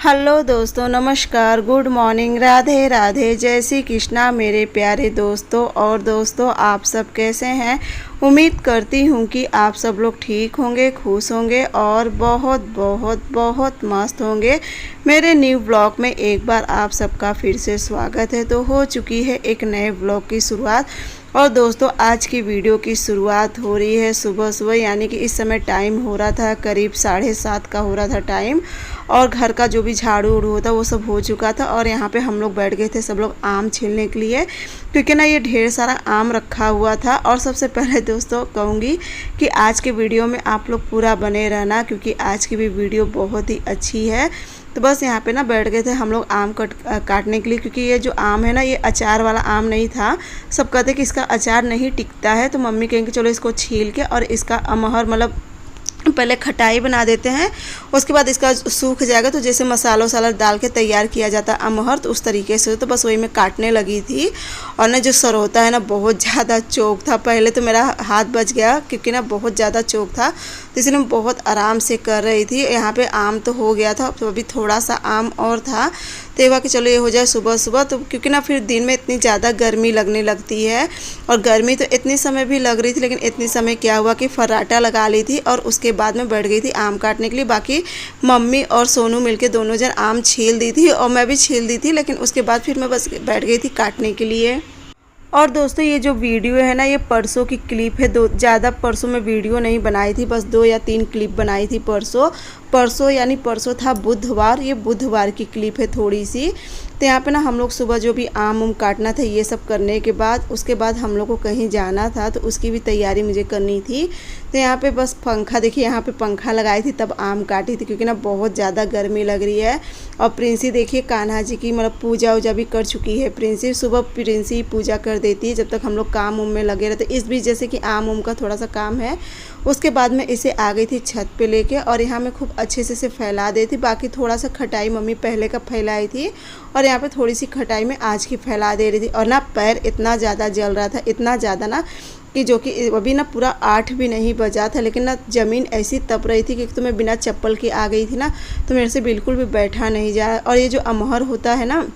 Hello दोस्तों, नमस्कार, good morning, Radhe Radhe, जय श्री कृष्णा मेरे प्यारे दोस्तों। और दोस्तों, आप सब कैसे हैं? उम्मीद करती हूँ कि आप सब लोग ठीक होंगे, खुश होंगे और बहुत बहुत बहुत मस्त होंगे। मेरे न्यू ब्लॉग में एक बार आप सबका फिर से स्वागत है। तो हो चुकी है एक नए ब्लॉग की शुरुआत। और दोस्तों, आज की वीडियो की शुरुआत हो रही है सुबह सुबह, यानी कि इस समय टाइम हो रहा था करीब 7:30 का हो रहा था टाइम। और घर का जो भी झाड़ू उड़ू होता वो सब हो चुका था। और यहाँ पे हम लोग बैठ गए थे सब लोग आम छीलने के लिए, क्योंकि ना ये ढेर सारा आम रखा हुआ था। और सबसे पहले दोस्तों कहूँगी कि आज के वीडियो में आप लोग पूरा बने रहना, क्योंकि आज की भी वीडियो बहुत ही अच्छी है। तो बस यहाँ पे ना बैठ गए थे हम लोग आम काटने के लिए, क्योंकि ये जो आम है ना, ये अचार वाला आम नहीं था। सब कहते कि इसका अचार नहीं टिकता है, तो मम्मी कहेंगे चलो इसको छील के और इसका अमहर मतलब पहले खटाई बना देते हैं, उसके बाद इसका सूख जाएगा तो जैसे मसाला वसाला डाल के तैयार किया जाता है अमहर, तो उस तरीके से। तो बस वही मैं काटने लगी थी। और ना जो सरौता है ना, बहुत ज़्यादा चोक था। पहले तो मेरा हाथ बच गया, क्योंकि ना बहुत ज़्यादा चोक था, तो इसलिए मैं बहुत आराम से कर रही थी। यहाँ पे आम तो हो गया था, तो अभी थोड़ा सा आम और था। तो ये कि चलो ये हो जाए सुबह सुबह, तो क्योंकि ना फिर दिन में इतनी ज़्यादा गर्मी लगने लगती है। और गर्मी तो इतनी समय भी लग रही थी, लेकिन इतनी समय क्या हुआ कि फर्राटा लगा ली थी और उसके बाद में बैठ गई थी आम काटने के लिए। बाकी मम्मी और सोनू मिलके दोनों जन आम छील दी थी और मैं भी छील दी थी, लेकिन उसके बाद फिर मैं बस बैठ गई थी काटने के लिए। और दोस्तों, ये जो वीडियो है ना, ये परसों की क्लिप है। ज़्यादा परसों में वीडियो नहीं बनाई थी, बस 2 या 3 क्लिप बनाई थी परसों यानी परसों था बुधवार। ये बुधवार की क्लिप है थोड़ी सी। तो यहाँ पे ना हम लोग सुबह जो भी आम काटना था, ये सब करने के बाद उसके बाद हम लोग को कहीं जाना था, तो उसकी भी तैयारी मुझे करनी थी। तो यहाँ पे बस पंखा, देखिए यहाँ पे पंखा लगाई थी तब आम काटी थी, क्योंकि ना बहुत ज़्यादा गर्मी लग रही है। और प्रिंसी देखिए कान्हा जी की मतलब पूजा वूजा भी कर चुकी है। प्रिंसी सुबह प्रिंसी पूजा कर देती है जब तक हम लोग काम उम में लगे रहते। इस बीच जैसे कि आम उम का थोड़ा सा काम है, उसके बाद में इसे आ गई थी छत पे लेके, और यहाँ मैं खूब अच्छे से इसे फैला दी थी। बाकी थोड़ा सा खटाई मम्मी पहले का फैलाई थी, और यहाँ पे थोड़ी सी खटाई में आज की फैला दे रही थी। और ना पैर इतना ज़्यादा जल रहा था, इतना ज़्यादा ना कि जो कि अभी ना पूरा 8 भी नहीं बजा था, लेकिन ना ज़मीन ऐसी तप रही थी कि तो मैं बिना चप्पल के आ गई थी ना, तो मेरे से बिल्कुल भी बैठा नहीं जा रहा। और ये जो अमहर होता है ना,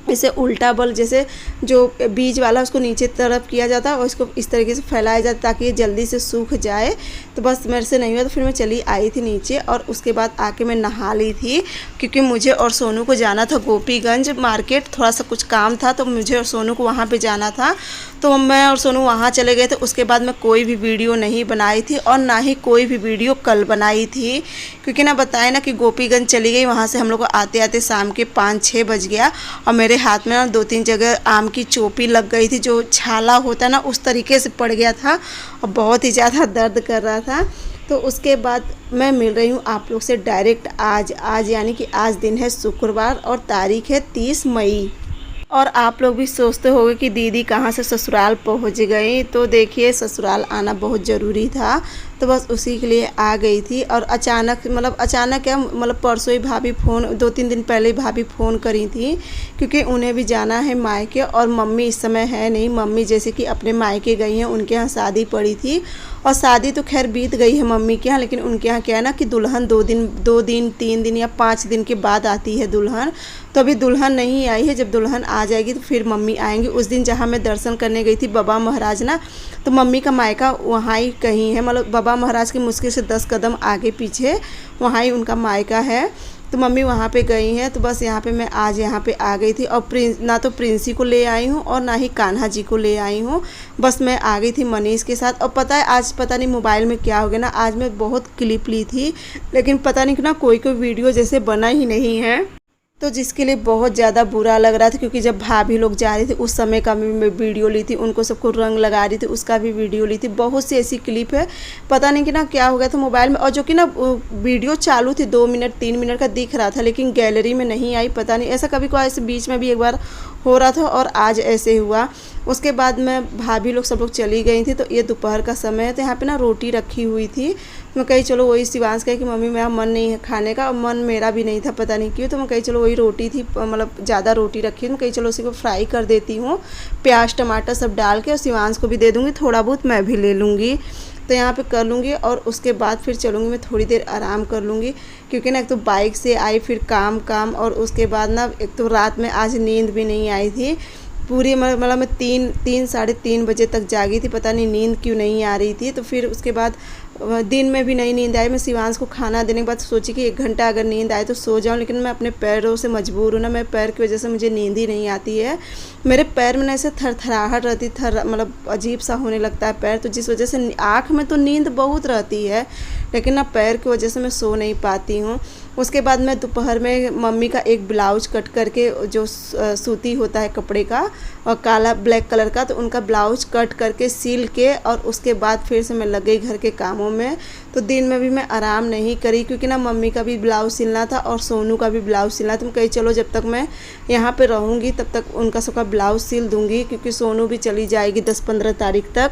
इसे उल्टा बल जैसे जो बीज वाला उसको नीचे तरफ किया जाता है और इसको इस तरीके से फैलाया जाता ताकि ये जल्दी से सूख जाए। तो बस मेरे से नहीं हुआ, तो फिर मैं चली आई थी नीचे, और उसके बाद आके मैं नहा ली थी, क्योंकि मुझे और सोनू को जाना था गोपीगंज मार्केट। थोड़ा सा कुछ काम था, तो मुझे और सोनू को वहाँ पे जाना था, तो मैं और सोनू वहाँ चले गए थे। उसके बाद मैं कोई भी वीडियो नहीं बनाई थी, और ना ही कोई भी वीडियो कल बनाई थी, क्योंकि ना बताए ना कि गोपीगंज चली गई। वहाँ से हम लोग को आते आते शाम के 5-6 बज गया, और मेरे हाथ में ना 2-3 जगह आम की चोपी लग गई थी। जो छाला होता है ना, उस तरीके से पड़ गया था और बहुत ही ज़्यादा दर्द कर रहा था। तो उसके बाद मैं मिल रही हूँ आप लोग से डायरेक्ट आज यानी कि आज दिन है शुक्रवार और तारीख है 30 मई। और आप लोग भी सोचते होंगे कि दीदी कहाँ से ससुराल पहुँच गई। तो देखिए, ससुराल आना बहुत ज़रूरी था, तो बस उसी के लिए आ गई थी। और अचानक क्या मतलब परसों ही भाभी फ़ोन, 2-3 दिन पहले ही भाभी फ़ोन करी थी, क्योंकि उन्हें भी जाना है मायके। और मम्मी इस समय है नहीं, मम्मी जैसे कि अपने मायके गई हैं, उनके यहाँ शादी पड़ी थी। और शादी तो खैर बीत गई है मम्मी के यहाँ, लेकिन उनके यहाँ क्या है ना कि दुल्हन 2 दिन 3 दिन या 5 दिन के बाद आती है दुल्हन। तो अभी दुल्हन नहीं आई है, जब दुल्हन आ जाएगी तो फिर मम्मी आएंगी। उस दिन जहाँ मैं दर्शन करने गई थी बाबा महाराज ना, तो मम्मी का मायका वहाँ ही कहीं है, मतलब बाबा महाराज के मुश्किल से 10 कदम आगे पीछे वहाँ ही उनका मायका है। तो मम्मी वहाँ पे गई हैं, तो बस यहाँ पे मैं आज यहाँ पे आ गई थी। और ना तो प्रिंसी को ले आई हूँ और ना ही कान्हा जी को ले आई हूँ, बस मैं आ गई थी मनीष के साथ। और पता है आज पता नहीं मोबाइल में क्या हो गया ना, आज मैं बहुत क्लिप ली थी, लेकिन पता नहीं कि ना कोई वीडियो जैसे बना ही नहीं है, तो जिसके लिए बहुत ज़्यादा बुरा लग रहा था। क्योंकि जब भाभी लोग जा रही थी उस समय का भी मैं वीडियो ली थी, उनको सबको रंग लगा रही थी उसका भी वीडियो ली थी। बहुत सी ऐसी क्लिप है, पता नहीं कि ना क्या हो गया था मोबाइल में। और जो कि ना वीडियो चालू थी 2 मिनट 3 मिनट का दिख रहा था, लेकिन गैलरी में नहीं आई। पता नहीं ऐसा कभी कोई ऐसे बीच में भी एक बार हो रहा था, और आज ऐसे हुआ। उसके बाद मैं भाभी लोग सब लोग चली गई थी, तो ये दोपहर का समय है। तो यहाँ पे ना रोटी रखी हुई थी, मैं कही चलो वही, शिवांश कही कि मम्मी मेरा मन नहीं है खाने का, और मन मेरा भी नहीं था पता नहीं क्यों। तो मैं कही चलो वही रोटी थी, मतलब ज़्यादा रोटी रखी, मैं कही चलो उसी को फ्राई कर देती हूँ, प्याज टमाटर सब डाल के, और शिवांश को भी दे दूँगी, थोड़ा बहुत मैं भी ले लूँगी। तो यहाँ पे कर लूँगी और उसके बाद फिर चलूँगी, मैं थोड़ी देर आराम कर लूँगी। क्योंकि ना एक तो बाइक से आई, फिर काम और उसके बाद ना एक तो रात में आज नींद भी नहीं आई थी पूरी, मतलब मैं 3 साढ़े 3 बजे तक जागी थी, पता नहीं नींद क्यों नहीं आ रही थी। तो फिर उसके बाद दिन में भी नहीं नींद आई। मैं शिवांश को खाना देने के बाद सोची कि 1 घंटा अगर नींद आए तो सो जाऊं, लेकिन मैं अपने पैरों से मजबूर हूँ ना, मेरे पैर की वजह से मुझे नींद ही नहीं आती है। मेरे पैर में ना ऐसे थरथराहट रहती, मतलब अजीब सा होने लगता है पैर, तो जिस वजह से आँख में तो नींद बहुत रहती है, लेकिन ना पैर की वजह से मैं सो नहीं पाती हूँ। उसके बाद मैं दोपहर में मम्मी का एक ब्लाउज कट करके, जो सूती होता है कपड़े का और काला ब्लैक कलर का, तो उनका ब्लाउज कट करके सिल के और उसके बाद फिर से मैं लग गई घर के कामों में। तो दिन में भी मैं आराम नहीं करी, क्योंकि ना मम्मी का भी ब्लाउज सिलना था और सोनू का भी ब्लाउज सिलना था। तो मैं कही चलो जब तक मैं यहाँ पे रहूँगी तब तक उनका सबका ब्लाउज सिल दूँगी, क्योंकि सोनू भी चली जाएगी 10-15 तारीख तक।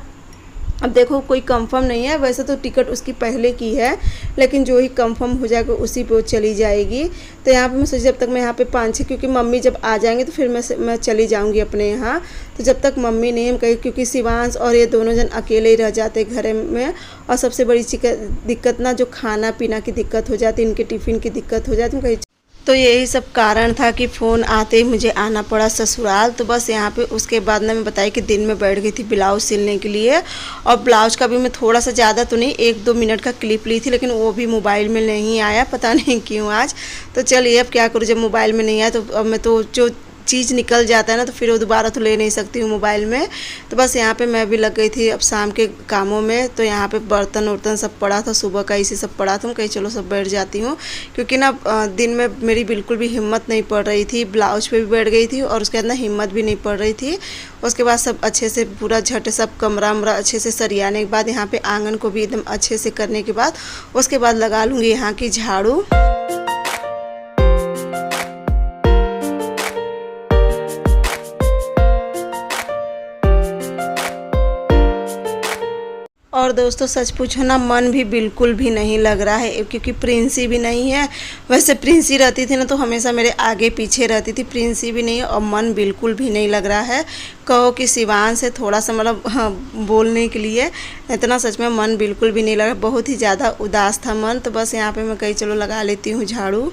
अब देखो कोई कंफर्म नहीं है, वैसे तो टिकट उसकी पहले की है, लेकिन जो ही कंफर्म हो जाएगा उसी पे वो चली जाएगी। तो यहाँ पे मैं सोची जब तक मैं यहाँ पे 5-6, क्योंकि मम्मी जब आ जाएंगे तो फिर मैं चली जाऊँगी अपने यहाँ। तो जब तक मम्मी नहीं, हम कहीं, क्योंकि शिवांश और ये दोनों जन अकेले ही रह जाते घर में। और सबसे बड़ी दिक्कत ना जो खाना पीना की दिक्कत हो जाती, इनके टिफ़िन की दिक्कत हो जाती, कहीं। तो यही सब कारण था कि फ़ोन आते ही मुझे आना पड़ा ससुराल। तो बस यहाँ पे उसके बाद ना मैं बताई कि दिन में बैठ गई थी ब्लाउज़ सिलने के लिए, और ब्लाउज़ का भी मैं थोड़ा सा ज़्यादा तो नहीं, 1-2 मिनट का क्लिप ली थी, लेकिन वो भी मोबाइल में नहीं आया, पता नहीं क्यों आज। तो चलिए अब क्या करूँ, जब मोबाइल में नहीं आया तो अब मैं तो जो चीज़ निकल जाता है ना, तो फिर वो दोबारा तो ले नहीं सकती हूँ मोबाइल में। तो बस यहाँ पे मैं भी लग गई थी अब शाम के कामों में। तो यहाँ पे बर्तन वर्तन सब पड़ा था, सुबह का इसी सब पड़ा था, मैं कहीं चलो सब बैठ जाती हूँ, क्योंकि ना दिन में मेरी बिल्कुल भी हिम्मत नहीं पड़ रही थी। ब्लाउज पे भी बैठ गई थी और उसके बाद ना हिम्मत भी नहीं पड़ रही थी। उसके बाद सब अच्छे से पूरा झट सब कमरा वमरा अच्छे से सरियाने के बाद, यहाँ पे आंगन को भी एकदम अच्छे से करने के बाद, उसके बाद लगा लूँगी यहाँ की झाड़ू। और दोस्तों सच पूछो ना, मन भी बिल्कुल भी नहीं लग रहा है, क्योंकि प्रिंसी भी नहीं है। वैसे प्रिंसी रहती थी ना तो हमेशा मेरे आगे पीछे रहती थी, प्रिंसी भी नहीं है और मन बिल्कुल भी नहीं लग रहा है। कहो कि शिवांश से थोड़ा सा मतलब बोलने के लिए, इतना सच में मन बिल्कुल भी नहीं लग रहा, बहुत ही ज़्यादा उदास था मन। तो बस यहाँ पे मैं कहीं चलो लगा लेती हूँ झाड़ू,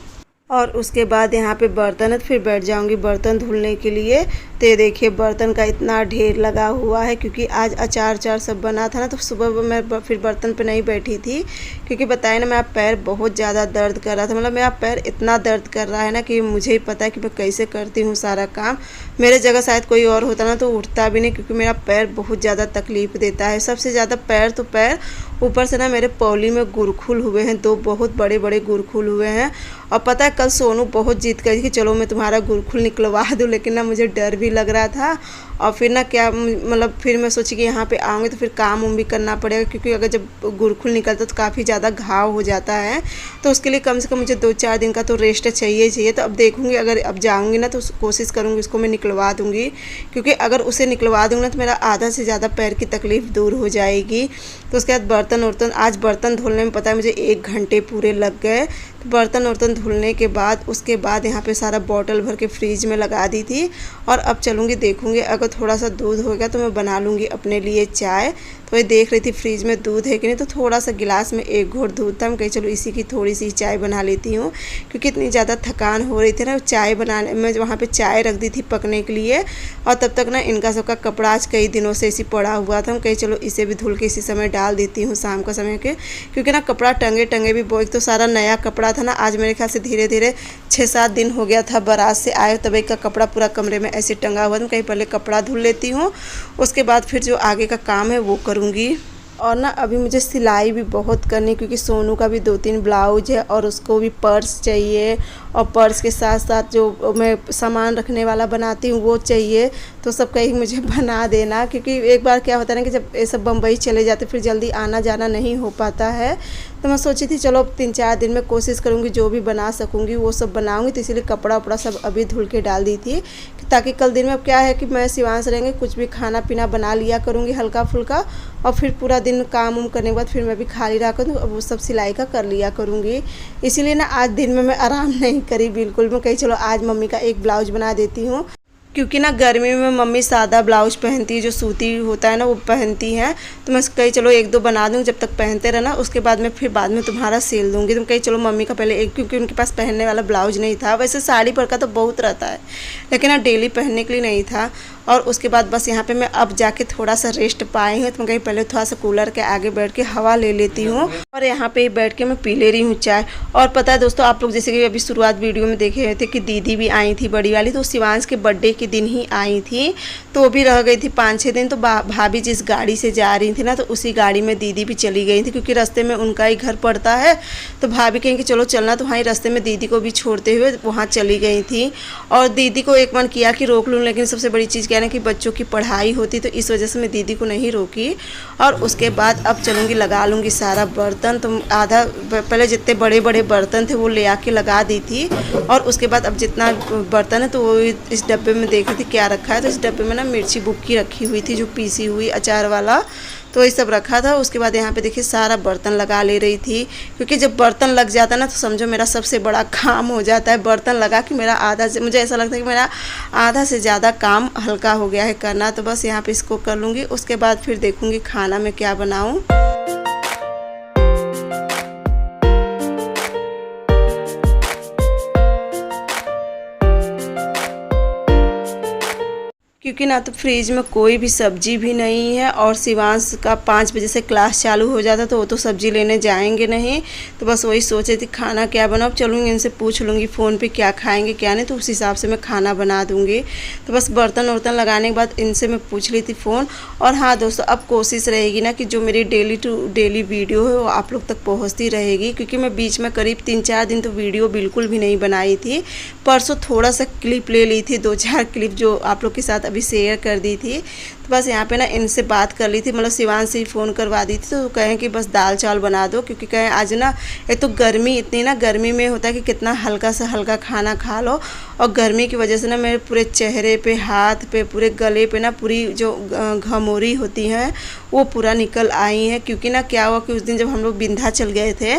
और उसके बाद यहाँ पे बर्तन है तो फिर बैठ जाऊँगी बर्तन धुलने के लिए। तो ये देखिए बर्तन का इतना ढेर लगा हुआ है, क्योंकि आज अचार सब बना था ना, तो सुबह मैं फिर बर्तन पे नहीं बैठी थी, क्योंकि बताया ना मेरा पैर बहुत ज़्यादा दर्द कर रहा था। मतलब मेरा पैर इतना दर्द कर रहा है ना कि मुझे ही पता है कि मैं कैसे करती हूँ सारा काम। मेरे जगह शायद कोई और होता ना तो उठता भी नहीं, क्योंकि मेरा पैर बहुत ज़्यादा तकलीफ़ देता है। सबसे ज़्यादा पैर तो पैर, ऊपर से ना मेरे पौली में गुरखुल हुए हैं, 2 बहुत बड़े बड़े गुरखुल हुए हैं। और पता है कल सोनू बहुत जिद करी कि चलो मैं तुम्हारा गुरखुल निकलवा दूँ, लेकिन ना मुझे डर भी लग रहा था। और फिर ना क्या मतलब फिर मैं सोची कि यहाँ पे आऊँगी तो फिर काम भी करना पड़ेगा, क्योंकि अगर जब गुरखुल निकलता तो काफ़ी ज़्यादा घाव हो जाता है। तो उसके लिए कम से कम मुझे 2-4 दिन का तो रेस्ट चाहिए। तो अब देखूँगी, अगर अब जाऊँगी ना तो कोशिश करूँगी उसको मैं निकलवा दूँगी, क्योंकि अगर उसे निकलवा दूँगी ना तो मेरा आधा से ज़्यादा पैर की तकलीफ़ दूर हो जाएगी। तो उसके बाद बर्तन आज बर्तन धुलने में पता है मुझे 1 घंटे पूरे लग गए। तो बर्तन वर्तन धुलने के बाद उसके बाद यहाँ पे सारा बॉटल भर के फ्रीज में लगा दी थी। और अब चलूँगी देखूँगी, अगर थोड़ा सा दूध होगा तो मैं बना लूँगी अपने लिए चाय। तो ये देख रही थी फ्रिज में दूध है कि नहीं, तो थोड़ा सा गिलास में 1 घूंट दूध था। मैं कही चलो इसी की थोड़ी सी चाय बना लेती हूँ, क्योंकि इतनी ज़्यादा थकान हो रही थी ना। चाय बनाने में वहाँ पे चाय रख दी थी पकने के लिए, और तब तक ना इनका सबका कपड़ा आज कई दिनों से इसी पड़ा हुआ था। मैं कही चलो इसे भी धुल के इसी समय डाल देती हूँ शाम का समय के, क्योंकि ना कपड़ा टंगे भी एक तो सारा नया कपड़ा था ना। आज मेरे ख्याल से धीरे धीरे 6-7 दिन हो गया था बारात से आए, तभी का कपड़ा पूरा कमरे में ऐसे टंगा हुआ था। कहीं पहले कपड़ा धुल लेती हूँ, उसके बाद फिर जो आगे का काम है वो करूँगी। और ना अभी मुझे सिलाई भी बहुत करनी, क्योंकि सोनू का भी 2-3 ब्लाउज है और उसको भी पर्स चाहिए, और पर्स के साथ साथ जो मैं सामान रखने वाला बनाती हूँ वो चाहिए। तो सब कहीं मुझे बना देना, क्योंकि एक बार क्या होता है ना कि जब ये सब बम्बई चले जाते फिर जल्दी आना जाना नहीं हो पाता है। तो मैं सोची थी चलो 3-4 दिन में कोशिश करूँगी जो भी बना सकूँगी वो सब बनाऊँगी। तो इसीलिए कपड़ा वपड़ा सब अभी धुल के डाल दी थी, ताकि कल दिन में अब क्या है कि मैं शिवांश रहेंगे, कुछ भी खाना पीना बना लिया करूँगी हल्का फुल्का, और फिर पूरा दिन काम करने के बाद फिर मैं भी खाली रहा करूँ, अब वो सब सिलाई का कर लिया करूँगी। इसीलिए ना आज दिन में मैं आराम नहीं करी बिल्कुल। मैं कही चलो आज मम्मी का एक ब्लाउज बना देती हूँ, क्योंकि ना गर्मी में मम्मी सादा ब्लाउज पहनती है, जो सूती होता है ना वो पहनती हैं। तो मैं कही चलो 1-2 बना दूँ, जब तक पहनते रहना, उसके बाद में फिर बाद में तुम्हारा सिल दूँगी। तो कही चलो मम्मी का पहले एक, क्योंकि उनके पास पहनने वाला ब्लाउज नहीं था। वैसे साड़ी पर का तो बहुत रहता है, लेकिन ना डेली पहनने के लिए नहीं था। और उसके बाद बस यहाँ पे मैं अब जाके थोड़ा सा रेस्ट पाई हूँ। तो मैं कहीं पहले थोड़ा सा कूलर के आगे बैठ के हवा ले लेती हूँ, और यहाँ पे बैठ के मैं पी ले रही हूँ चाय। और पता है दोस्तों, आप लोग जैसे कि अभी शुरुआत वीडियो में देखे हुए थे कि दीदी भी आई थी बड़ी वाली, तो शिवांश के बर्थडे के दिन ही आई थी। तो वो भी रह गई थी 5-6 दिन। तो भाभी जिस गाड़ी से जा रही थी ना, तो उसी गाड़ी में दीदी भी चली गई थी, क्योंकि रास्ते में उनका ही घर पड़ता है। तो भाभी कहें कि चलो चलना, तो वहाँ रास्ते में दीदी को भी छोड़ते हुए वहाँ चली गई थी। और दीदी को एक मन किया कि रोक लूँ, लेकिन सबसे बड़ी चीज़ क्या है ना कि बच्चों की पढ़ाई होती, तो इस वजह से मैं दीदी को नहीं रोकी। और उसके बाद अब चलूँगी, लगा लूँगी सारा बर्तन। तो आधा पहले जितने बड़े बड़े बर्तन थे वो ले आके लगा दी थी, और उसके बाद अब जितना बर्तन है तो वो इस डब्बे में देख रही थी क्या रखा है। तो इस डब्बे में ना मिर्ची बुक्की रखी हुई थी, जो पीसी हुई अचार वाला, तो ये सब रखा था। उसके बाद यहाँ पे देखिए सारा बर्तन लगा ले रही थी, क्योंकि जब बर्तन लग जाता है ना तो समझो मेरा सबसे बड़ा काम हो जाता है। बर्तन लगा कि मेरा आधा से, मुझे ऐसा लगता है कि मेरा आधा से ज़्यादा काम हल्का हो गया है करना। तो बस यहाँ पे इसको कर लूँगी, उसके बाद फिर देखूँगी खाना में क्या बनाऊँ। क्योंकि ना तो फ्रिज में कोई भी सब्जी भी नहीं है, और शिवांश का 5 बजे से क्लास चालू हो जाता, तो वो तो सब्जी लेने जाएंगे नहीं। तो बस वही सोचे थी खाना क्या बनाऊँ। चलूँगी इनसे पूछ लूँगी फ़ोन पे क्या खाएंगे क्या नहीं, तो उस हिसाब से मैं खाना बना दूँगी। तो बस बर्तन वर्तन लगाने के बाद इनसे मैं पूछ ली थी फ़ोन। और हाँ दोस्तों, अब कोशिश रहेगी ना कि जो मेरी डेली टू डेली वीडियो है वो आप लोग तक पहुँचती रहेगी, क्योंकि मैं बीच में करीब 3-4 दिन तो वीडियो बिल्कुल भी नहीं बनाई थी। परसों थोड़ा सा क्लिप ले ली थी, 2-4 क्लिप जो आप लोग के साथ अभी शेयर कर दी थी। तो बस यहाँ पे ना इनसे बात कर ली थी, मतलब शिवांश से ही फ़ोन करवा दी थी। तो कहें कि बस दाल चावल बना दो, क्योंकि कहें आज ना एक तो गर्मी इतनी ना, गर्मी में होता है कि कितना हल्का से हल्का खाना खा लो। और गर्मी की वजह से ना मेरे पूरे चेहरे पे, हाथ पे, पूरे गले पे ना पूरी जो घमोरी होती हैं वो पूरा निकल आई हैं। क्योंकि ना क्या हुआ कि उस दिन जब हम लोग विंध्याचल गए थे,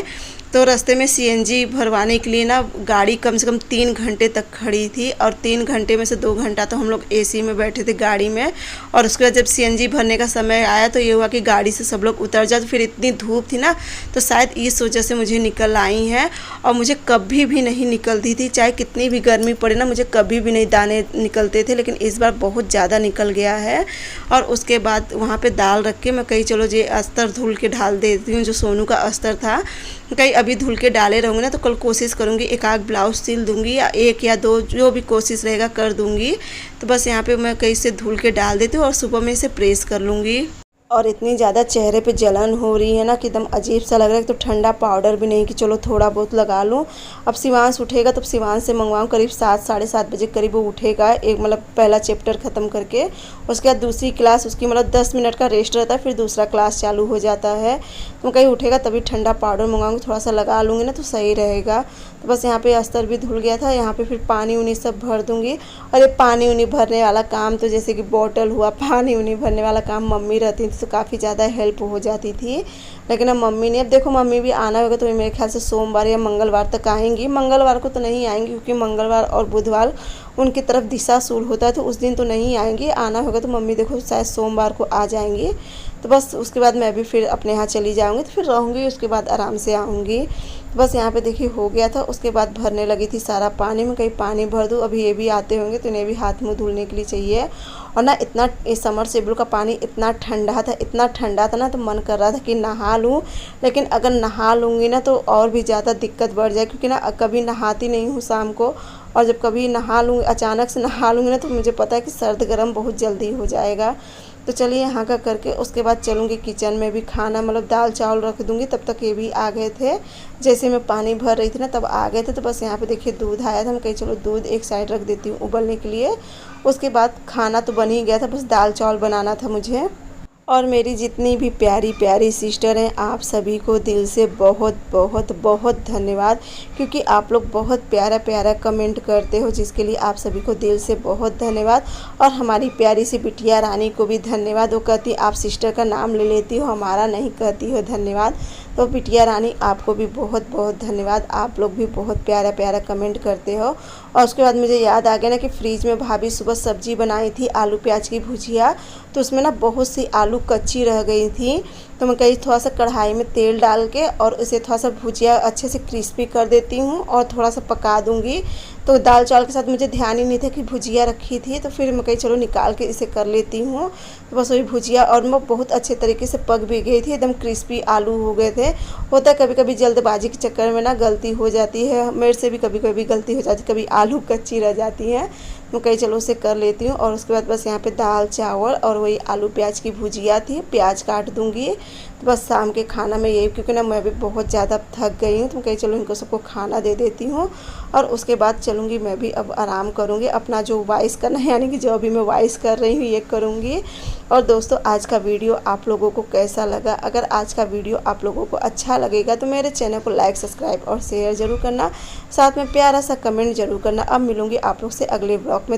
तो रास्ते में सीएनजी भरवाने के लिए ना गाड़ी कम से कम 3 घंटे तक खड़ी थी, और 3 घंटे में से 2 घंटा तो हम लोग एसी में बैठे थे गाड़ी में। और उसके बाद जब सीएनजी भरने का समय आया तो ये हुआ कि गाड़ी से सब लोग उतर जाए। तो फिर इतनी धूप थी ना, तो शायद इस वजह से मुझे निकल आई हैं। और मुझे कभी भी नहीं निकलती थी, चाहे कितनी भी गर्मी पड़े ना, मुझे कभी भी नहीं दाने निकलते थे, लेकिन इस बार बहुत ज़्यादा निकल गया है। और उसके बाद वहाँ पर दाल रख के मैं कही चलो ये अस्तर धुल के डाल देती हूँ, जो सोनू का अस्तर था कहीं अभी धुल के डाले रहूँगी ना, तो कल कोशिश करूँगी 1-8 ब्लाउज सिल दूँगी, या 1 या 2 जो भी कोशिश रहेगा कर दूँगी। तो बस यहाँ पे मैं कहीं से धुल के डाल देती हूँ, और सुबह में इसे प्रेस कर लूँगी। और इतनी ज़्यादा चेहरे पे जलन हो रही है ना कि एकदम अजीब सा लग रहा है। तो ठंडा पाउडर भी नहीं कि चलो थोड़ा बहुत लगा लूँ। अब शिवांश उठेगा तब शिवांश से मंगवाऊँ, करीब 7-7:30 बजे करीब वो उठेगा, एक मतलब पहला चैप्टर ख़त्म करके। उसके बाद दूसरी क्लास उसकी मतलब 10 मिनट का रेस्ट रहता है, फिर दूसरा क्लास चालू हो जाता है। तो कहीं उठेगा तभी ठंडा पाउडर मंगाऊँगी, थोड़ा सा लगा लूँगी ना तो सही रहेगा। तो बस यहाँ पे अस्तर भी धुल गया था, यहाँ पे फिर पानी उनी सब भर दूँगी। और ये पानी उनी भरने वाला काम तो जैसे कि बॉटल हुआ, पानी उनी भरने वाला काम मम्मी रहती थी, तो काफ़ी ज़्यादा हेल्प हो जाती थी। लेकिन अब मम्मी ने, अब देखो मम्मी भी आना होगा तो मेरे ख्याल से सोमवार या मंगलवार तक आएंगी। मंगलवार को तो नहीं आएंगी, क्योंकि मंगलवार और बुधवार उनकी तरफ दिशाशूल होता है, तो उस दिन तो नहीं आएंगी। आना होगा तो मम्मी देखो शायद सोमवार को आ जाएंगी। तो बस उसके बाद मैं भी फिर अपने यहाँ चली जाऊँगी, तो फिर रहूँगी, उसके बाद आराम से आऊँगी। तो बस यहाँ पे देखिए हो गया था। उसके बाद भरने लगी थी सारा पानी में, कहीं पानी भर दूँ। अभी ये भी आते होंगे तो इन्हें भी हाथ मुँह धुलने के लिए चाहिए। और ना इतना समरसेबल का पानी इतना ठंडा था, इतना ठंडा था ना, तो मन कर रहा था कि नहा लूँ। लेकिन अगर नहा लूँगी ना तो और भी ज़्यादा दिक्कत बढ़ जाए, क्योंकि ना कभी नहाती नहीं हूँ शाम को, और जब कभी नहा लूँगी, अचानक से नहा लूँगी ना, तो मुझे पता है कि सर्द गर्म बहुत जल्दी हो जाएगा। तो चलिए यहाँ का करके उसके बाद चलूँगी किचन में भी खाना, मतलब दाल चावल रख दूँगी। तब तक ये भी आ गए थे, जैसे मैं पानी भर रही थी ना तब आ गए थे। तो बस यहाँ पे देखिए दूध आया था, मैं कहीं चलो दूध एक साइड रख देती हूँ उबलने के लिए। उसके बाद खाना तो बन ही गया था, बस दाल चावल बनाना था मुझे। और मेरी जितनी भी प्यारी प्यारी सिस्टर हैं, आप सभी को दिल से बहुत बहुत बहुत धन्यवाद, क्योंकि आप लोग बहुत प्यारा प्यारा कमेंट करते हो, जिसके लिए आप सभी को दिल से बहुत धन्यवाद। और हमारी प्यारी सी बिटिया रानी को भी धन्यवाद। वो कहती आप सिस्टर का नाम ले लेती हो, हमारा नहीं कहती हो धन्यवाद। तो बिटिया रानी आपको भी बहुत बहुत धन्यवाद, आप लोग भी बहुत प्यारा प्यारा कमेंट करते हो। और उसके बाद मुझे याद आ गया ना कि फ्रिज में भाभी सुबह सब्जी बनाई थी आलू प्याज की भुजिया, तो उसमें ना बहुत सी आलू कच्ची रह गई थी। तो मैं कहीं थोड़ा सा कढ़ाई में तेल डाल के और इसे थोड़ा सा भुजिया अच्छे से क्रिस्पी कर देती हूँ और थोड़ा सा पका दूँगी। तो दाल चावल के साथ मुझे ध्यान ही नहीं था कि भुजिया रखी थी, तो फिर मैं कहीं चलो निकाल के इसे कर लेती हूँ। तो बस वही भुजिया और वो बहुत अच्छे तरीके से पक भी गई थी, एकदम क्रिस्पी आलू हो गए थे। होता है कभी कभी जल्दबाजी के चक्कर में ना गलती हो जाती है, मेरे से भी कभी कभी गलती हो जाती है, कभी आलू कच्ची रह जाती हैं। मैं कहीं चलो उसे कर लेती हूँ। और उसके बाद बस यहाँ पे दाल चावल और वही आलू प्याज की भुजिया थी, प्याज काट दूँगी। तो बस शाम के खाना में यही, क्योंकि ना मैं भी बहुत ज़्यादा थक गई हूँ, तो कहीं चलो इनको सबको खाना दे देती हूँ और उसके बाद चलूँगी मैं भी अब आराम करूँगी, अपना जो वॉइस करना है यानी कि जो अभी मैं वॉइस कर रही हूँ ये करूँगी। और दोस्तों आज का वीडियो आप लोगों को कैसा लगा? अगर आज का वीडियो आप लोगों को अच्छा लगेगा तो मेरे चैनल को लाइक सब्सक्राइब और शेयर ज़रूर करना, साथ में प्यारा सा कमेंट ज़रूर करना। अब मिलूँगी आप लोग से अगले ब्लॉग में।